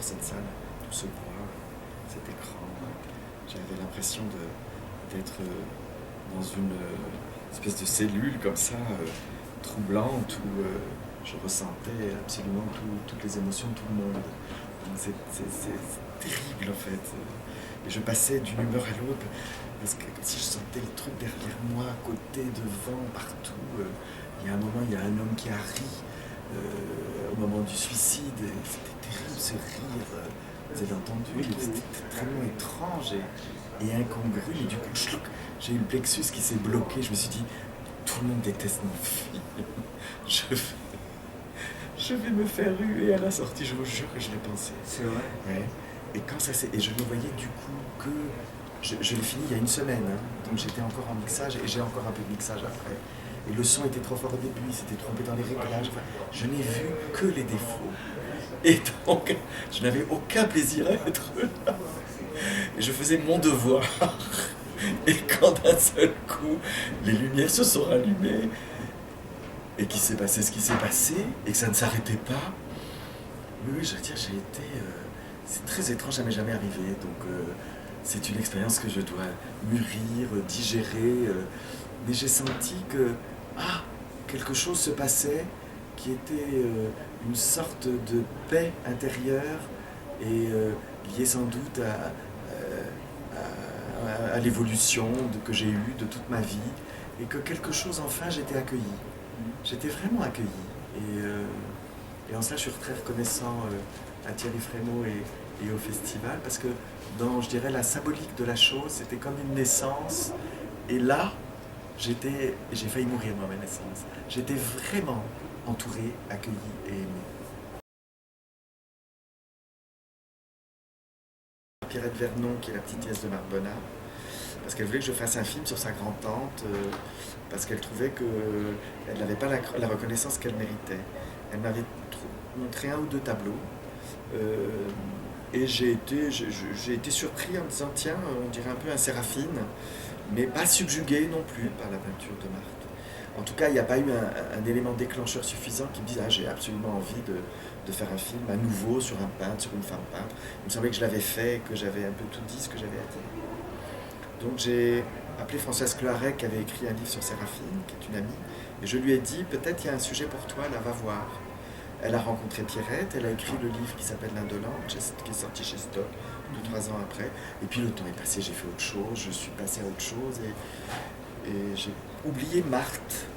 j'adore cette salle, tout ce bois, cet écran. J'avais l'impression d'être dans une espèce de cellule comme ça, troublante, où je ressentais absolument toutes les émotions de tout le monde. C'est terrible en fait. Et je passais d'une humeur à l'autre, parce que comme si je sentais le truc derrière moi, à côté, devant, partout. Il y a un moment, il y a un homme qui a ri au moment du suicide, et c'était terrible ce rire. Vous avez entendu, c'était tellement étrange et incongru, et du coup, chlouc, j'ai eu le plexus qui s'est bloqué. Je me suis dit, tout le monde déteste mon film. Je vais me faire huer à la sortie, je vous jure que je l'ai pensé. C'est vrai. Ouais. Et quand ça s'est. Et je ne voyais du coup que. Je l'ai fini il y a une semaine, hein, donc j'étais encore en mixage et j'ai encore un peu de mixage après. Et le son était trop fort au début, il s'était trompé dans les réglages. Enfin, je n'ai vu que les défauts. Et donc, je n'avais aucun plaisir à être là. Et je faisais mon devoir. Et quand d'un seul coup, les lumières se sont rallumées, et qu'il s'est passé ce qui s'est passé, et que ça ne s'arrêtait pas, oui, je veux dire, j'ai été... c'est très étrange, ça m'est jamais arrivé, donc c'est une expérience que je dois mûrir, digérer, mais j'ai senti que, quelque chose se passait, qui était une sorte de paix intérieure, et liée sans doute à l'évolution que j'ai eue de toute ma vie, et que quelque chose, enfin, j'étais accueilli. J'étais vraiment accueilli. Et en cela, je suis très reconnaissant à Thierry Frémaux et au festival, parce que dans, je dirais, la symbolique de la chose, c'était comme une naissance. Et là, j'ai failli mourir dans ma naissance. J'étais vraiment entouré, accueilli et aimé. Pierrette Vernon, qui est la petite nièce de Marc Bonnard, parce qu'elle voulait que je fasse un film sur sa grand-tante, parce qu'elle trouvait qu'elle n'avait pas la reconnaissance qu'elle méritait. Elle m'avait montré un ou deux tableaux, et j'ai été surpris en me disant, tiens, on dirait un peu un Séraphine, mais pas subjugué non plus par la peinture de Marthe. En tout cas, il n'y a pas eu un élément déclencheur suffisant qui me dise, j'ai absolument envie de faire un film à nouveau sur un peintre, sur une femme peintre. Il me semblait que je l'avais fait, que j'avais un peu tout dit ce que j'avais à dire. Donc j'ai appelé Françoise Cloarec, qui avait écrit un livre sur Séraphine, qui est une amie, et je lui ai dit, peut-être il y a un sujet pour toi, là, va voir. Elle a rencontré Pierrette, elle a écrit le livre qui s'appelle L'Indolente, qui est sorti chez Stock 2-3 ans après. Et puis le temps est passé, j'ai fait autre chose, je suis passé à autre chose, et j'ai oublié Marthe.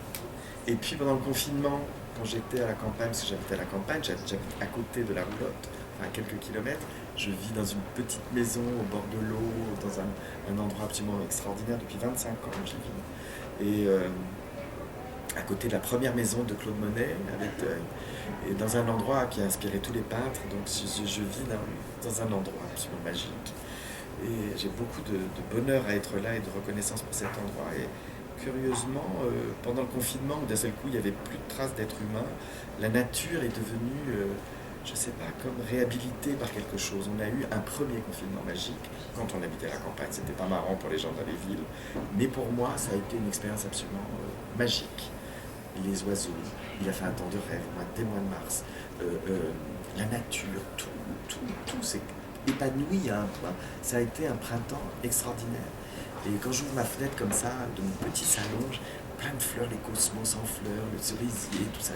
Et puis pendant le confinement, quand j'étais à la campagne, parce que j'habitais à la campagne, j'habite à côté de la roulotte, à quelques kilomètres, je vis dans une petite maison au bord de l'eau, dans un endroit absolument extraordinaire, depuis 25 ans j'y vis. Et à côté de la première maison de Claude Monet, à Véteuil, et dans un endroit qui a inspiré tous les peintres, donc je vis dans un endroit absolument magique. Et j'ai beaucoup de bonheur à être là et de reconnaissance pour cet endroit. Et curieusement, pendant le confinement, où d'un seul coup il n'y avait plus de traces d'être humain, la nature est devenue, je ne sais pas, comme réhabilitée par quelque chose. On a eu un premier confinement magique quand on habitait à la campagne. C'était pas marrant pour les gens dans les villes, mais pour moi, ça a été une expérience absolument magique. Les oiseaux, il a fait un temps de rêve, dès le mois de mars. La nature, tout s'est épanoui à un point. Ça a été un printemps extraordinaire. Et quand j'ouvre ma fenêtre comme ça, de mon petit salon, plein de fleurs, les cosmos en fleurs, le cerisier, tout ça.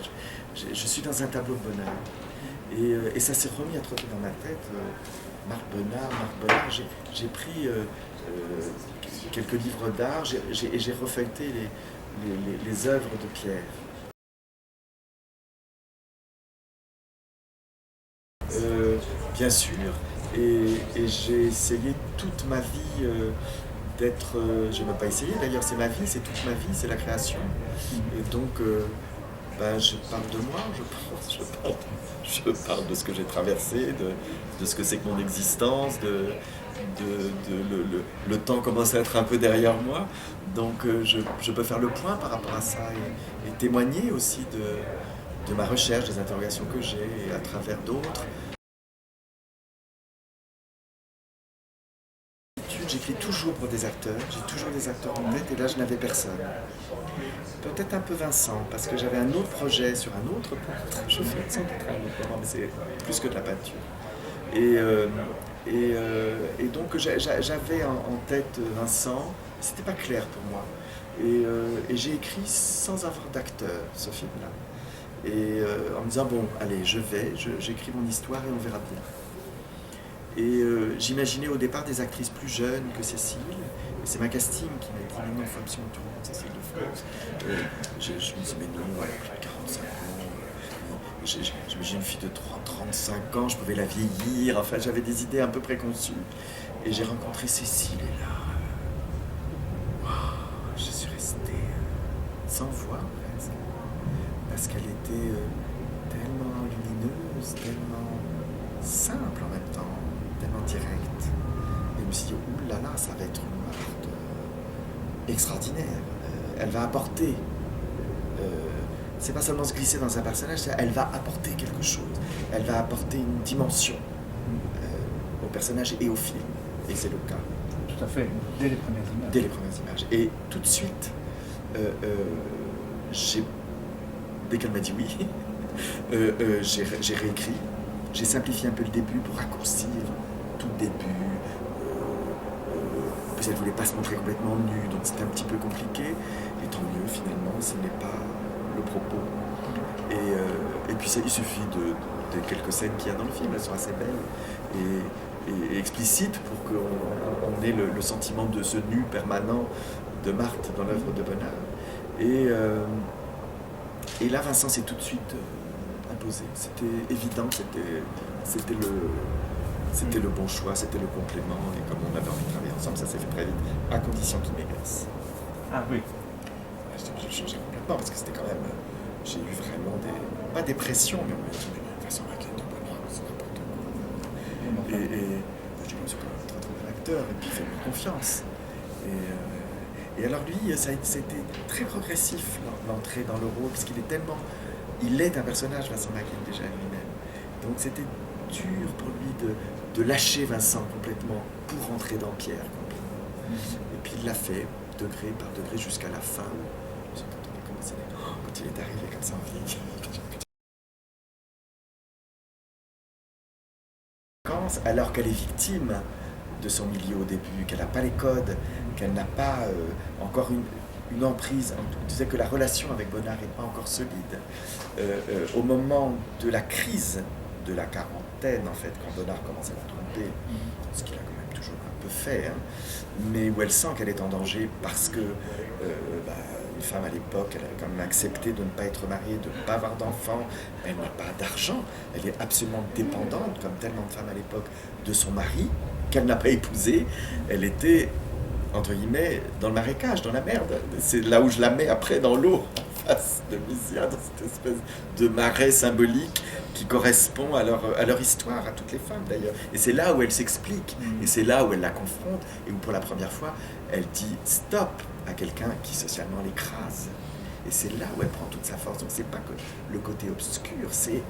Je suis dans un tableau de bonheur. Et ça s'est remis à trotter dans ma tête. Marc Bonnard, j'ai pris quelques livres d'art et j'ai refeuilleté les œuvres de Pierre. Bien sûr, et j'ai essayé toute ma vie d'être... je n'ai pas essayé d'ailleurs, c'est ma vie, c'est toute ma vie, c'est la création. Et donc, je parle de moi, je pense, je parle de ce que j'ai traversé, de ce que c'est que mon existence, le temps commence à être un peu derrière moi, donc je peux faire le point par rapport à ça et témoigner aussi de ma recherche, des interrogations que j'ai et à travers d'autres. J'écris toujours pour des acteurs, j'ai toujours des acteurs en tête et là je n'avais personne. Peut-être un peu Vincent, parce que j'avais un autre projet sur un autre peintre, je fais sans doute un autre, mais c'est plus que de la peinture. Et donc j'avais en tête Vincent, c'était pas clair pour moi. Et j'ai écrit sans avoir d'acteur ce film-là. En me disant, bon, allez, j'écris mon histoire et on verra bien. J'imaginais au départ des actrices plus jeunes que Cécile. Et c'est ma casting qui m'a dit, mais non, il faut absolument tout le Cécile de France. Je me disais, mais non, elle a plus de 45 ans. J'imagine une fille de 35 ans, je pouvais la vieillir. Enfin, j'avais des idées un peu préconçues. Et j'ai rencontré Cécile, et là, je suis resté sans voix presque. Parce qu'elle était tellement lumineuse, tellement simple en même temps, tellement directe. Et je me suis dit, oulala, ça va être une Marthe extraordinaire. Elle va apporter, c'est pas seulement se glisser dans un personnage, elle va apporter quelque chose. Elle va apporter une dimension au personnage et au film. Et c'est le cas. Tout à fait, dès les premières images. Dès les premières images. Et tout de suite, dès qu'elle m'a dit oui, j'ai réécrit. J'ai simplifié un peu le début pour raccourcir tout le début. Puis elle ne voulait pas se montrer complètement nue, donc c'était un petit peu compliqué. Et tant mieux, finalement, ce n'est pas le propos. Et puis il suffit de quelques scènes qu'il y a dans le film, elles sont assez belles et explicites pour qu'on ait le sentiment de ce nu permanent de Marthe dans l'œuvre de Bonnard. Et là, Vincent s'est tout de suite imposé. C'était évident, c'était le bon choix, c'était le complément. Et comme on avait envie de travailler ensemble, ça s'est fait très vite, à condition qu'il m'aigresse. Ah oui. J'ai changé complètement parce que c'était quand même. J'ai eu vraiment pas des pressions, mais on m'a dit, mais Vincent Macquet de Bonnard, c'est n'importe quoi. Et je dis, je suis quand même un très très bon acteur, et puis fais-moi confiance. Et alors lui, ça a été très progressif l'entrée dans le rôle, puisqu'il est tellement. Il est un personnage, Vincent Macquet, déjà lui-même. Donc c'était dur pour lui de lâcher Vincent complètement pour rentrer dans Pierre complètement. Et puis il l'a fait, degré par degré, jusqu'à la fin. Quand il est arrivé comme ça en vie. Alors qu'elle est victime de son milieu au début, qu'elle n'a pas les codes, qu'elle n'a pas encore une emprise. Tu disais que la relation avec Bonnard n'est pas encore solide. Au moment de la crise de la quarantaine, en fait, quand Bonnard commence à la tromper, ce qu'il a quand même toujours un peu fait, hein, mais où elle sent qu'elle est en danger parce que une femme à l'époque, elle avait quand même accepté de ne pas être mariée, de ne pas avoir d'enfants, elle n'a pas d'argent, elle est absolument dépendante, comme tellement de femmes à l'époque, de son mari, qu'elle n'a pas épousé. Elle était, entre guillemets, dans le marécage, dans la merde. C'est là où je la mets après dans l'eau, en face de Mésia, dans cette espèce de marais symbolique qui correspond à leur histoire, à toutes les femmes d'ailleurs. Et c'est là où elle s'explique, et c'est là où elle la confronte, et où pour la première fois, elle dit stop à quelqu'un qui socialement l'écrase. Et c'est là où elle prend toute sa force. Donc c'est pas que le côté obscur, c'est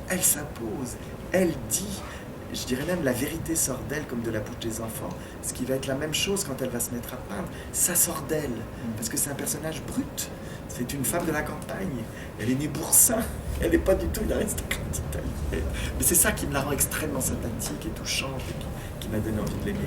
elle s'impose, elle dit, je dirais même la vérité sort d'elle comme de la bouche des enfants, ce qui va être la même chose quand elle va se mettre à peindre, ça sort d'elle, parce que c'est un personnage brut, c'est une femme de la campagne, elle est née Boursin, elle n'est pas du tout une aristocrate italienne. Mais c'est ça qui me la rend extrêmement sympathique et touchante et qui m'a donné envie de l'aimer.